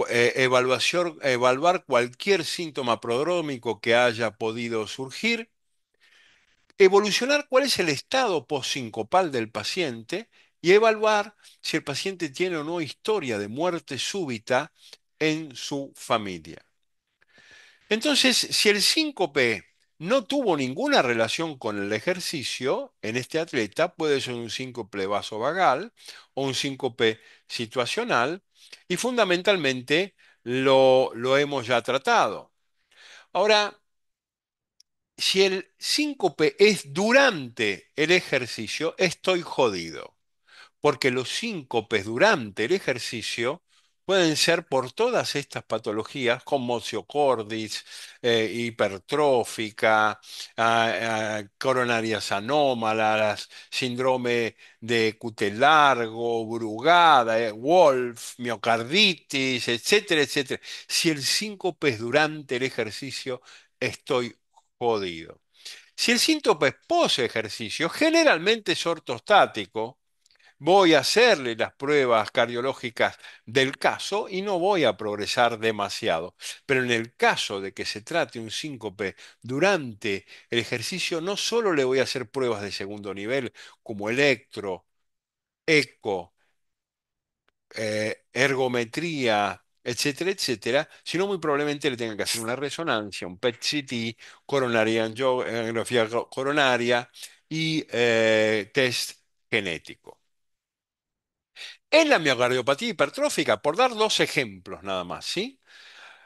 A: Evaluar cualquier síntoma prodrómico que haya podido surgir, evolucionar cuál es el estado postsincopal del paciente y evaluar si el paciente tiene o no historia de muerte súbita en su familia. Entonces, si el síncope no tuvo ninguna relación con el ejercicio, en este atleta puede ser un síncope vasovagal o un síncope situacional y fundamentalmente lo hemos ya tratado. Ahora, si el síncope es durante el ejercicio, estoy jodido, porque los síncopes durante el ejercicio pueden ser por todas estas patologías, conmotio cordis, hipertrófica, coronarias anómalas, síndrome de cutel largo, Brugada, Wolf, miocarditis, etcétera, etcétera. Si el síncope es durante el ejercicio, estoy jodido. Si el síncope es post ejercicio, generalmente es ortostático, voy a hacerle las pruebas cardiológicas del caso y no voy a progresar demasiado. Pero en el caso de que se trate un síncope durante el ejercicio, no solo le voy a hacer pruebas de segundo nivel como electro, eco, ergometría, etcétera, etcétera, sino muy probablemente le tengan que hacer una resonancia, un PET-CT, angiografía coronaria y test genético. En la miocardiopatía hipertrófica, por dar dos ejemplos nada más, ¿sí?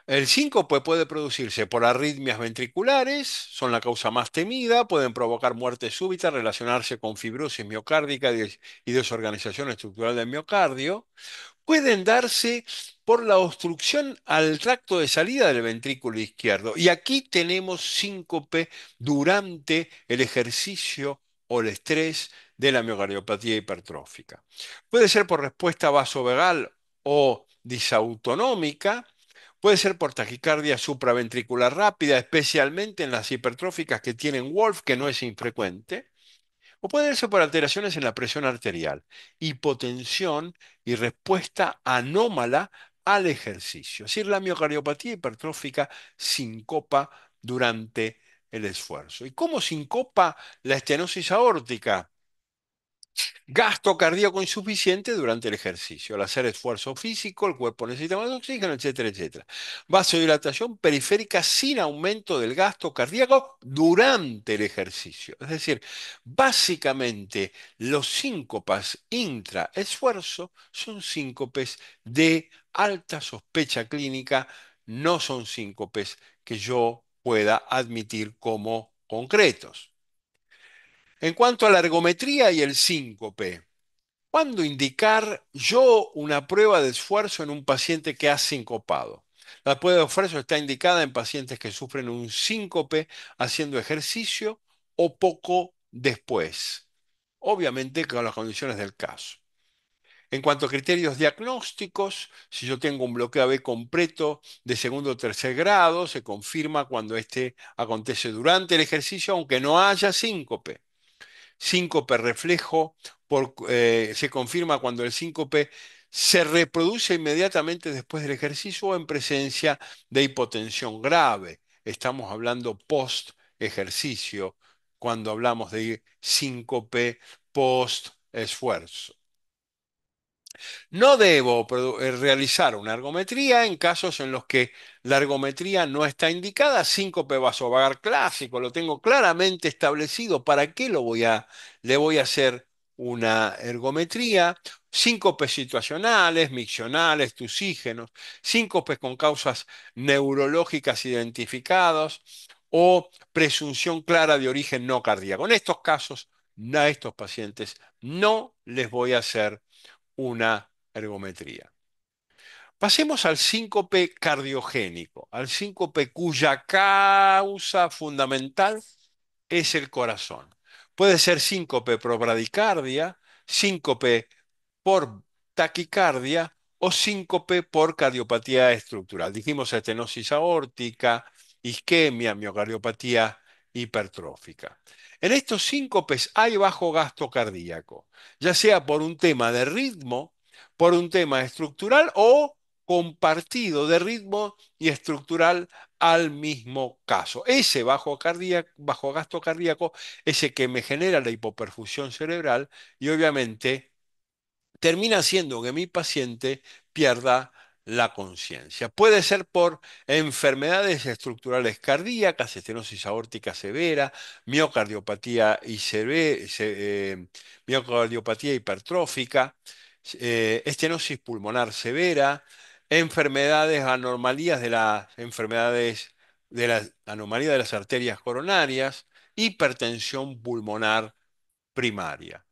A: El síncope puede producirse por arritmias ventriculares, son la causa más temida, pueden provocar muerte súbita, relacionarse con fibrosis miocárdica y desorganización estructural del miocardio. Pueden darse por la obstrucción al tracto de salida del ventrículo izquierdo. Y aquí tenemos síncope durante el ejercicio o el estrés de la miocardiopatía hipertrófica. Puede ser por respuesta vasovagal o disautonómica. Puede ser por taquicardia supraventricular rápida, especialmente en las hipertróficas que tienen Wolf, que no es infrecuente. O puede ser por alteraciones en la presión arterial, hipotensión y respuesta anómala al ejercicio. Es decir, la miocardiopatía hipertrófica sincopa durante el esfuerzo. ¿Y cómo sincopa la estenosis aórtica? Gasto cardíaco insuficiente durante el ejercicio. Al hacer esfuerzo físico, el cuerpo necesita más oxígeno, etcétera, etcétera. Vasodilatación periférica sin aumento del gasto cardíaco durante el ejercicio. Es decir, básicamente los síncopas intraesfuerzo son síncopes de alta sospecha clínica, no son síncopes que yo pueda admitir como concretos. En cuanto a la ergometría y el síncope, ¿cuándo indicar yo una prueba de esfuerzo en un paciente que ha sincopado? La prueba de esfuerzo está indicada en pacientes que sufren un síncope haciendo ejercicio o poco después, obviamente con las condiciones del caso. En cuanto a criterios diagnósticos, si yo tengo un bloqueo AB completo de segundo o tercer grado, se confirma cuando este acontece durante el ejercicio, aunque no haya síncope. Síncope reflejo se confirma cuando el síncope se reproduce inmediatamente después del ejercicio o en presencia de hipotensión grave. Estamos hablando post ejercicio cuando hablamos de síncope post esfuerzo. No debo realizar una ergometría en casos en los que la ergometría no está indicada. Síncope vasovagal clásico, lo tengo claramente establecido. ¿Para qué le voy a hacer una ergometría? Síncopes situacionales, miccionales, tusígenos, síncopes con causas neurológicas identificadas o presunción clara de origen no cardíaco. En estos casos, a estos pacientes no les voy a hacer una ergometría. Pasemos al síncope cardiogénico, al síncope cuya causa fundamental es el corazón. Puede ser síncope por bradicardia, síncope por taquicardia o síncope por cardiopatía estructural. Dijimos estenosis aórtica, isquemia, miocardiopatía hipertrófica. En estos síncopes hay bajo gasto cardíaco, ya sea por un tema de ritmo, por un tema estructural o compartido de ritmo y estructural al mismo caso. Ese bajo gasto cardíaco es el que me genera la hipoperfusión cerebral y obviamente termina haciendo que mi paciente pierda la conciencia. Puede ser por enfermedades estructurales cardíacas, estenosis aórtica severa, miocardiopatía, miocardiopatía hipertrófica, estenosis pulmonar severa, enfermedades de la anomalía de las arterias coronarias, hipertensión pulmonar primaria.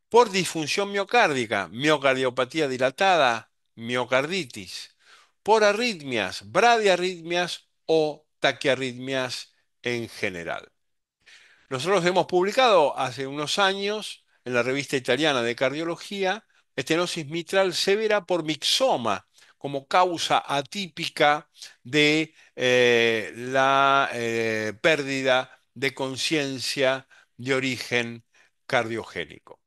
A: Por disfunción miocárdica, miocardiopatía dilatada, miocarditis, por arritmias, bradiarritmias o taquiarritmias en general. Nosotros hemos publicado hace unos años en la revista italiana de cardiología estenosis mitral severa por mixoma como causa atípica de la pérdida de conciencia de origen cardiogénico.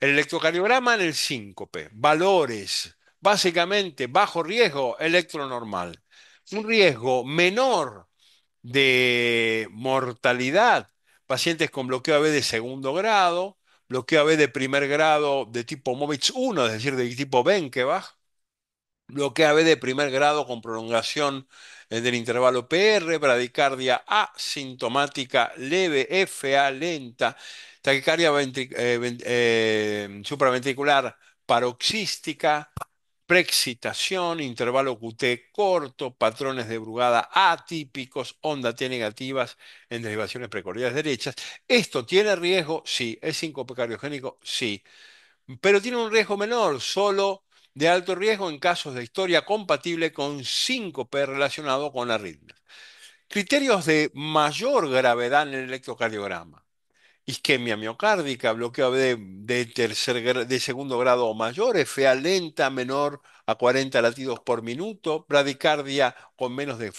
A: El electrocardiograma en el síncope, valores, básicamente bajo riesgo, electronormal. Un riesgo menor de mortalidad, pacientes con bloqueo AB de segundo grado, bloqueo AB de primer grado de tipo Movitz 1, es decir, de tipo Benkebach, bloqueo AB de primer grado con prolongación del intervalo PR, bradicardia asintomática leve, FA lenta, taquicardia supraventricular paroxística, preexcitación, intervalo QT corto, patrones de Brugada atípicos, onda T negativas en derivaciones precordiales derechas. ¿Esto tiene riesgo? Sí. ¿Es síncope cardiogénico? Sí. Pero tiene un riesgo menor, solo de alto riesgo en casos de historia compatible con síncope relacionado con arritmias. Criterios de mayor gravedad en el electrocardiograma. Isquemia miocárdica, bloqueo de segundo grado o mayor, FA lenta menor a 40 latidos por minuto, bradicardia con menos de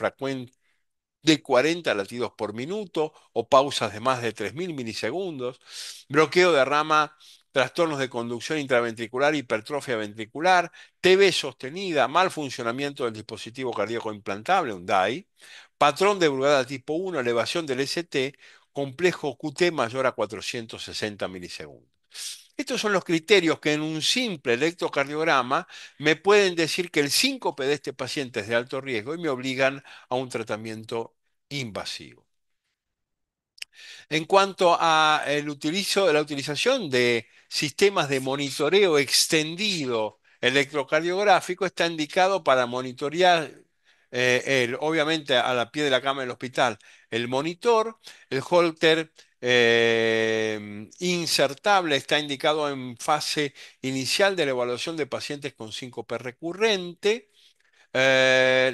A: 40 latidos por minuto o pausas de más de 3.000 milisegundos, bloqueo de rama, trastornos de conducción intraventricular, hipertrofia ventricular, TB sostenida, mal funcionamiento del dispositivo cardíaco implantable, un DAI, patrón de Brugada tipo 1, elevación del ST, complejo QT mayor a 460 milisegundos. Estos son los criterios que en un simple electrocardiograma me pueden decir que el síncope de este paciente es de alto riesgo y me obligan a un tratamiento invasivo. En cuanto a la utilización de sistemas de monitoreo extendido electrocardiográfico, está indicado para monitorear, obviamente a la pie de la cama del hospital, el monitor, el holter insertable está indicado en fase inicial de la evaluación de pacientes con síncope recurrente. Las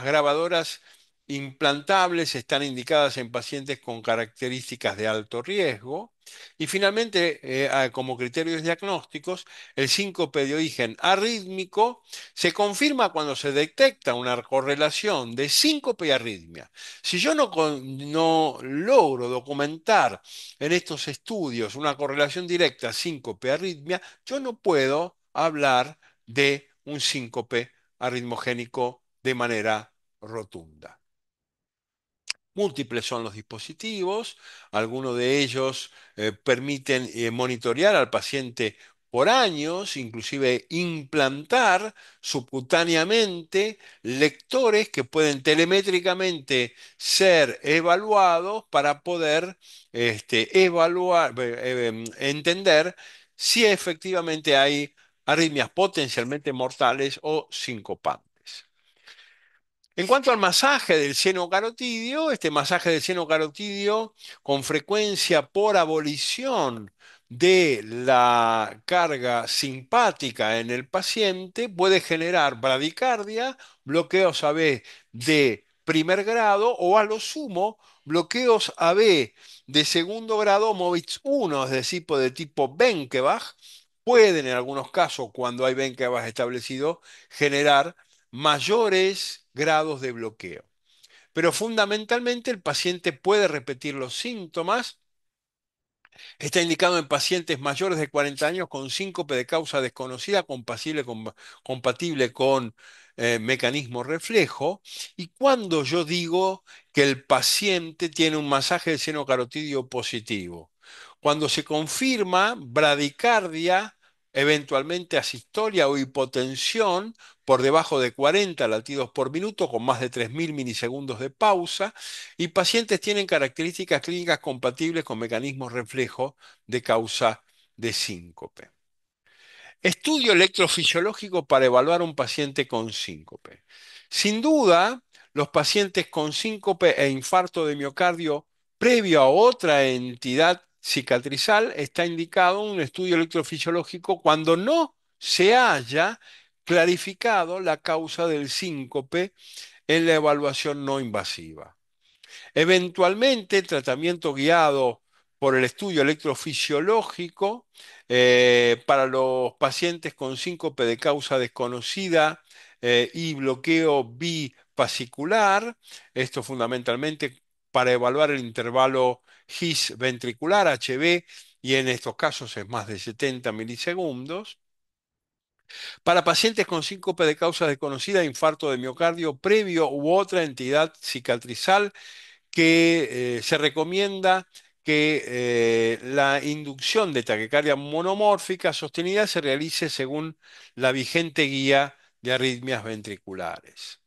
A: grabadoras implantables están indicadas en pacientes con características de alto riesgo. Y finalmente, como criterios diagnósticos, el síncope de origen arrítmico se confirma cuando se detecta una correlación de síncope y arritmia. Si yo no logro documentar en estos estudios una correlación directa síncope-arritmia, yo no puedo hablar de un síncope arritmogénico de manera rotunda. Múltiples son los dispositivos, algunos de ellos permiten monitorear al paciente por años, inclusive implantar subcutáneamente lectores que pueden telemétricamente ser evaluados para poder entender si efectivamente hay arritmias potencialmente mortales o sincopantes. En cuanto al masaje del seno carotidio, este masaje del seno carotidio con frecuencia por abolición de la carga simpática en el paciente puede generar bradicardia, bloqueos AB de primer grado o a lo sumo bloqueos AB de segundo grado Movitz 1, es decir, de tipo Benkebach, pueden en algunos casos, cuando hay Benkebach establecido, generar mayores grados de bloqueo. Pero fundamentalmente el paciente puede repetir los síntomas. Está indicado en pacientes mayores de 40 años con síncope de causa desconocida compatible con mecanismo reflejo. Y cuando yo digo que el paciente tiene un masaje de seno carotidio positivo, cuando se confirma bradicardia, eventualmente asistolia o hipotensión por debajo de 40 latidos por minuto con más de 3.000 milisegundos de pausa, y pacientes tienen características clínicas compatibles con mecanismos reflejo de causa de síncope. Estudio electrofisiológico para evaluar un paciente con síncope. Sin duda, los pacientes con síncope e infarto de miocardio previo a otra entidad cicatrizal está indicado un estudio electrofisiológico cuando no se haya clarificado la causa del síncope en la evaluación no invasiva. Eventualmente, tratamiento guiado por el estudio electrofisiológico para los pacientes con síncope de causa desconocida y bloqueo bifasicular, esto fundamentalmente para evaluar el intervalo His ventricular, HV, y en estos casos es más de 70 milisegundos. Para pacientes con síncope de causa desconocida, infarto de miocardio previo u otra entidad cicatrizal que se recomienda que la inducción de taquicardia monomórfica sostenida se realice según la vigente guía de arritmias ventriculares.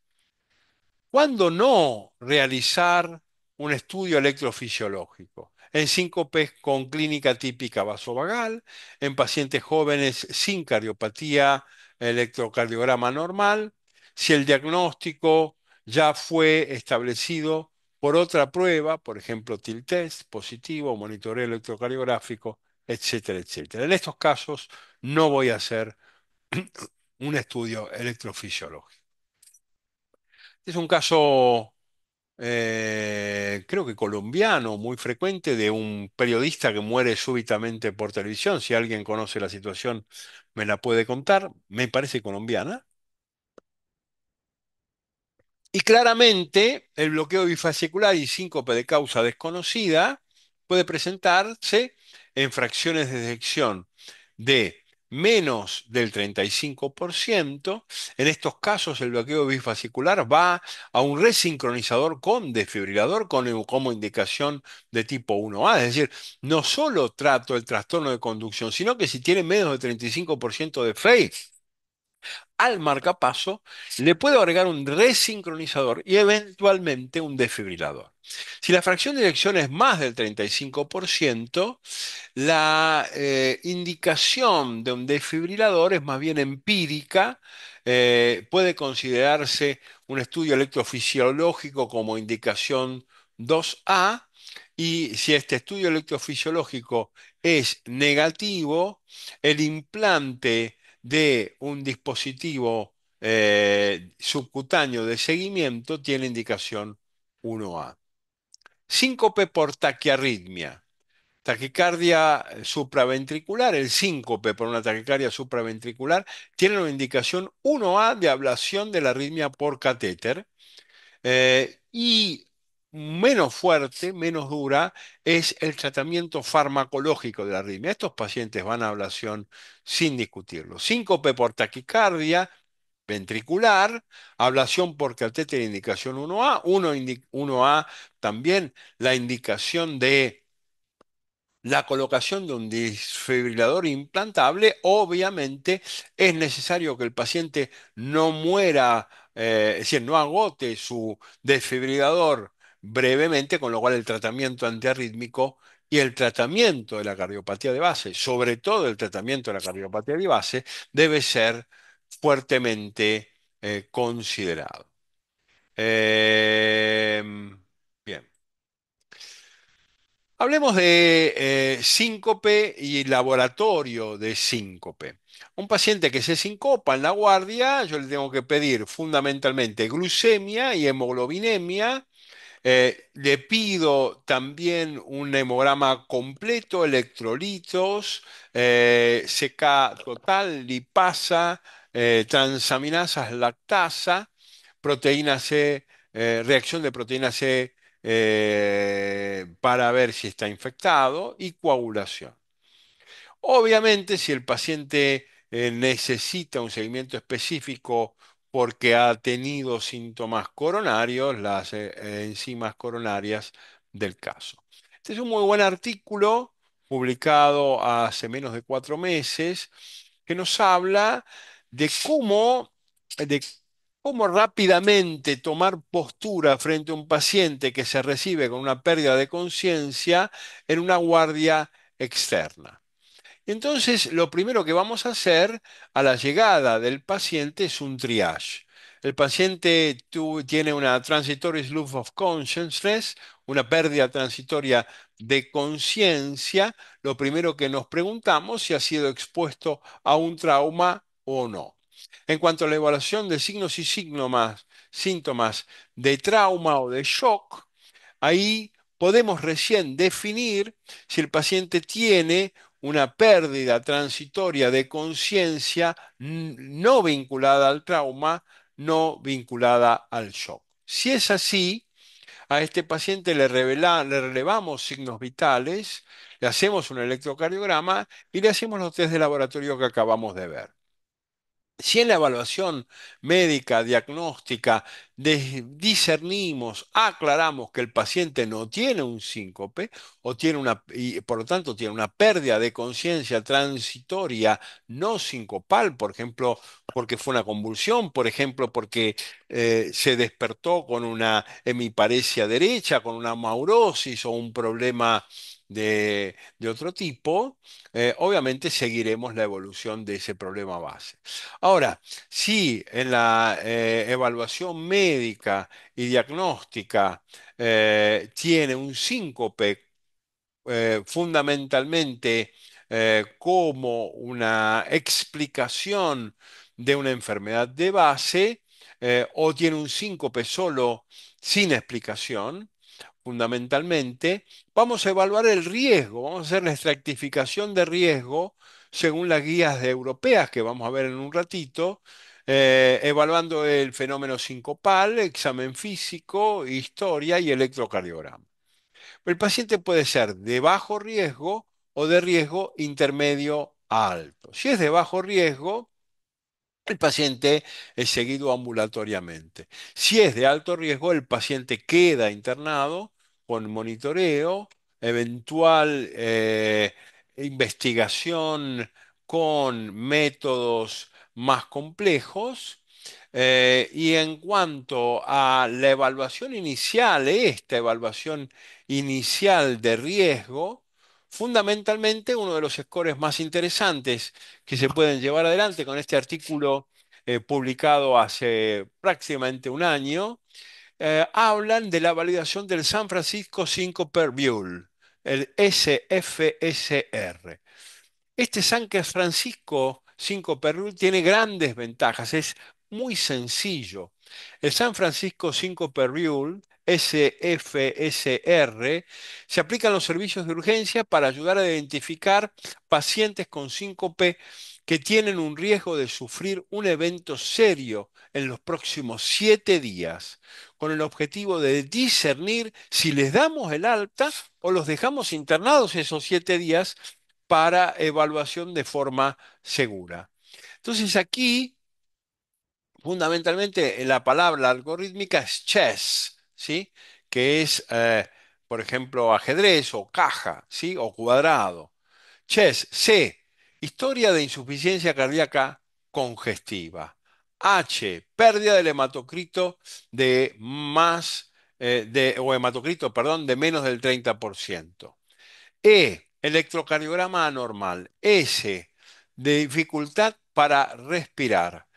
A: ¿Cuándo no realizar un estudio electrofisiológico? En síncopes con clínica típica vasovagal, en pacientes jóvenes sin cardiopatía, electrocardiograma normal, si el diagnóstico ya fue establecido por otra prueba, por ejemplo, TIL test positivo, monitoreo electrocardiográfico, etcétera, etcétera. En estos casos no voy a hacer un estudio electrofisiológico. Es un caso creo que colombiano, muy frecuente, de un periodista que muere súbitamente por televisión. Si alguien conoce la situación, me la puede contar. Me parece colombiana. Y claramente el bloqueo bifasicular y síncope de causa desconocida puede presentarse en fracciones de eyección de menos del 35%. En estos casos el bloqueo bifasicular va a un resincronizador con desfibrilador como indicación de tipo 1A. Es decir, no solo trato el trastorno de conducción, sino que si tiene menos del 35% de FREI, al marcapaso le puedo agregar un resincronizador y eventualmente un desfibrilador. Si la fracción de eyección es más del 35%, la indicación de un desfibrilador es más bien empírica. Puede considerarse un estudio electrofisiológico como indicación 2A, y si este estudio electrofisiológico es negativo, el implante de un dispositivo subcutáneo de seguimiento tiene indicación 1A. Síncope por taquiarritmia. Taquicardia supraventricular, el síncope por una taquicardia supraventricular, tiene una indicación 1A de ablación de la arritmia por catéter. Y menos fuerte, menos dura, es el tratamiento farmacológico de la arritmia. Estos pacientes van a ablación sin discutirlo. Síncope por taquicardia ventricular, ablación por catéter, indicación 1A, 1A también la indicación de la colocación de un desfibrilador implantable. Obviamente es necesario que el paciente no muera, es decir, no agote su desfibrilador brevemente, con lo cual el tratamiento antiarrítmico y el tratamiento de la cardiopatía de base, sobre todo el tratamiento de la cardiopatía de base, debe ser fuertemente considerado. Bien. Hablemos de síncope y laboratorio de síncope. Un paciente que se sincopa en la guardia, yo le tengo que pedir fundamentalmente glucemia y hemoglobinemia. Le pido también un hemograma completo, electrolitos, CK total, lipasa, transaminasas, lactasa, proteína C, reacción de proteína C para ver si está infectado, y coagulación. Obviamente, si el paciente necesita un seguimiento específico porque ha tenido síntomas coronarios, las enzimas coronarias del caso. Este es un muy buen artículo publicado hace menos de 4 meses que nos habla de cómo rápidamente tomar postura frente a un paciente que se recibe con una pérdida de conciencia en una guardia externa. Entonces, lo primero que vamos a hacer a la llegada del paciente es un triage. El paciente tiene una transitory loss of consciousness, una pérdida transitoria de conciencia. Lo primero que nos preguntamos si ha sido expuesto a un trauma o no. En cuanto a la evaluación de signos y síntomas de trauma o de shock, ahí podemos recién definir si el paciente tiene una pérdida transitoria de conciencia no vinculada al trauma, no vinculada al shock. Si es así, a este paciente le relevamos signos vitales, le hacemos un electrocardiograma y le hacemos los test de laboratorio que acabamos de ver. Si en la evaluación médica, diagnóstica, discernimos, aclaramos que el paciente no tiene un síncope o tiene y por lo tanto tiene una pérdida de conciencia transitoria no sincopal, por ejemplo, porque fue una convulsión, por ejemplo, porque se despertó con una hemiparesia derecha, con una maurosis o un problema de otro tipo, obviamente seguiremos la evolución de ese problema base. Ahora, si en la evaluación médica y diagnóstica tiene un síncope fundamentalmente como una explicación de una enfermedad de base, o tiene un síncope solo sin explicación, fundamentalmente, vamos a evaluar el riesgo, vamos a hacer la estratificación de riesgo según las guías europeas que vamos a ver en un ratito, evaluando el fenómeno sincopal, examen físico, historia y electrocardiograma. El paciente puede ser de bajo riesgo o de riesgo intermedio a alto. Si es de bajo riesgo, el paciente es seguido ambulatoriamente. Si es de alto riesgo, el paciente queda internado con monitoreo, eventual investigación con métodos más complejos. Y en cuanto a la evaluación inicial, esta evaluación inicial de riesgo, fundamentalmente uno de los scores más interesantes que se pueden llevar adelante con este artículo publicado hace prácticamente un año, hablan de la validación del San Francisco Syncope Rule, el SFSR. Este San Francisco 5 Rule tiene grandes ventajas, es muy sencillo. El San Francisco 5 Rule, SFSR, se aplica en los servicios de urgencia para ayudar a identificar pacientes con síncope que tienen un riesgo de sufrir un evento serio en los próximos 7 días, con el objetivo de discernir si les damos el alta o los dejamos internados esos 7 días para evaluación de forma segura. Entonces aquí, fundamentalmente, la palabra algorítmica es chess, ¿sí? Que es, por ejemplo, ajedrez o caja, ¿sí? O cuadrado. Chess, C, historia de insuficiencia cardíaca congestiva. H, pérdida del hematocrito de más, o hematocrito, perdón, de menos del 30%. Electrocardiograma anormal. S, de dificultad para respirar.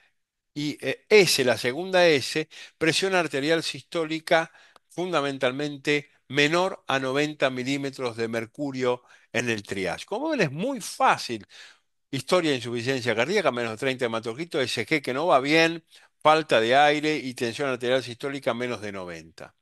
A: Y S, la segunda S, presión arterial sistólica fundamentalmente menor a 90 milímetros de mercurio en el triage. Como ven, es muy fácil. Historia de insuficiencia cardíaca, menos de 30 hematocritos, SG que no va bien, falta de aire y tensión arterial sistólica menos de 90.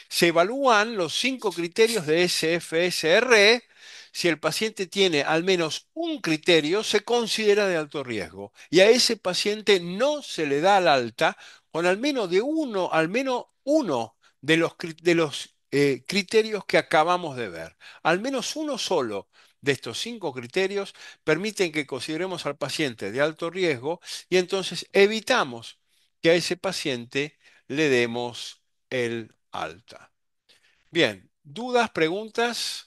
A: Se evalúan los 5 criterios de SFSR. Si el paciente tiene al menos un criterio, se considera de alto riesgo. Y a ese paciente no se le da el alta con al menos uno de los criterios que acabamos de ver. Al menos uno solo de estos 5 criterios permiten que consideremos al paciente de alto riesgo y entonces evitamos que a ese paciente le demos el alta. Bien, ¿dudas, preguntas?